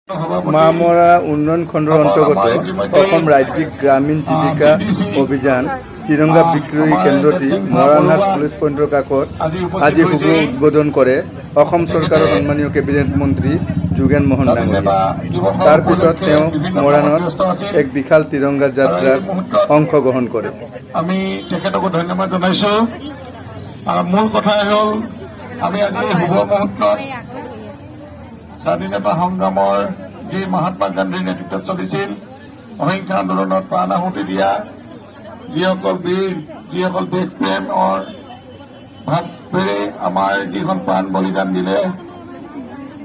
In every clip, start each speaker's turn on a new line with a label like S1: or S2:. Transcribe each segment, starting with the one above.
S1: মামৰা উন্নয়ন খণ্ডৰ অন্তৰ্গত অসম ৰাজ্যিক গ্ৰামীণ জীৱিকা অভিযান তিৰংগা বিক্ৰয় কেন্দ্ৰটি মৰাণহাট পুলিচ পইণ্টৰ কাষত আজি শুভ উদ্বোধন কৰে অসম চৰকাৰৰ সন্মানীয় কেবিনেট মন্ত্ৰী যোগেন মোহন ডাঙৰীয়া। তাৰ পিছত তেওঁ মৰাণত এক বিশাল তিৰংগা যাত্ৰাত অংশগ্ৰহণ কৰে।
S2: আমি তেখেতকো ধন্যবাদ জনাইছোঁ। মূল কথাই হ'ল আমি আজি শুভ মুহূৰ্তত স্বাধীনতা সংগ্ৰামৰ যি মহাত্মা গান্ধীৰ নেতৃত্বত চলিছিল অহিংসা আন্দোলনত প্ৰাণ আহুতি দিয়া যিসকল বীৰ যিসকল দেশপ্ৰেমৰ ভাৱেৰে আমাৰ যিখন প্ৰাণ বলিদান দিলে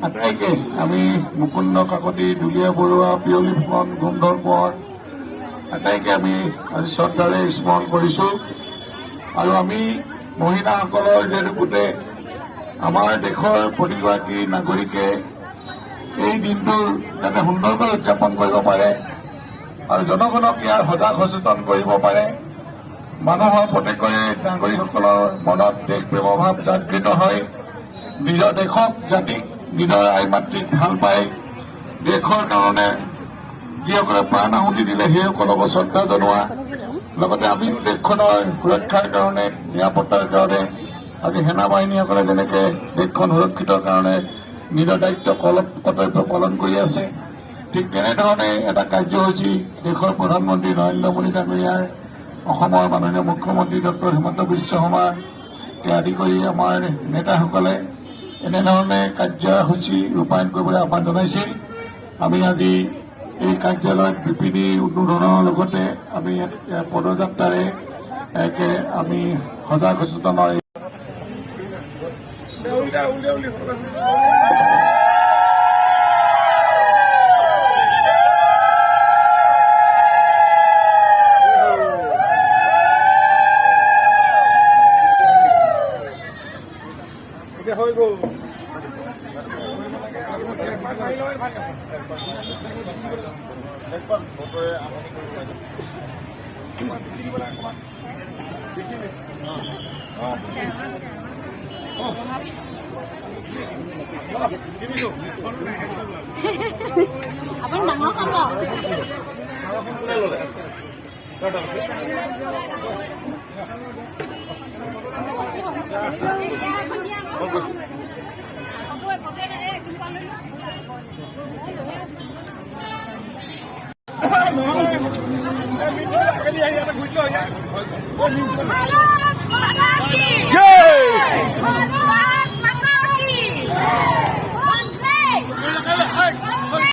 S2: আটাইকে আমি মুকুন্দ কাকতি, দুলীয়া বৰুৱা, পিয়লি ফুকন, গোমধৰ কোঁৱৰ আটাইকে আমি আজি শ্ৰদ্ধাৰে স্মৰণ কৰিছোঁ। আৰু আমি মহিলাসকলৰ যিহেতু গোটেই আমাৰ দেশৰ প্ৰতিগৰাকী নাগৰিকে এই দিনটোৰ যাতে সুন্দৰকৈ উদযাপন কৰিব পাৰে আৰু জনগণক ইয়াৰ সজাগ সচেতন কৰিব পাৰে, মানুহৰ প্ৰত্যেকৰে নাগৰিকসকলৰ মনত দেশপ্ৰেমৰ ভাৱ জাগৃত হয়, নিজৰ দেশক জাতিক নিজৰ আই মাতৃক ভাল পায়, দেশৰ কাৰণে যিসকলে প্ৰাণ আহুতি দিলে সেইসকলকো শ্ৰদ্ধা জনোৱা, লগতে আমি দেশখনৰ সুৰক্ষাৰ কাৰণে নিৰাপত্তাৰ কাৰণে আজি সেনা বাহিনীসকলে যেনেকৈ দেশখন সুৰক্ষিতৰ কাৰণে নিজৰ দায়িত্ব কৰ্তব্য পালন কৰি আছে, ঠিক তেনেধৰণে এটা কাৰ্যসূচী দেশৰ প্ৰধানমন্ত্ৰী নৰেন্দ্ৰ মোদী ডাঙৰীয়াৰ অসমৰ মাননীয় মুখ্যমন্ত্ৰী ডক্টৰ হিমন্ত বিশ্ব শৰ্মাকে আদি কৰি আমাৰ নেতাসকলে এনেধৰণে কাৰ্যসূচী ৰূপায়ণ কৰিবলৈ আহ্বান জনাইছিল। আমি আজি এই কাৰ্যালয়ত বিপিনি উদ্বোধনৰ লগতে আমি পদযাত্ৰাৰে আমি সজাগ সচেতন হৈ গ'ল।
S3: আপুনি ডাঙৰ খাব
S1: জয়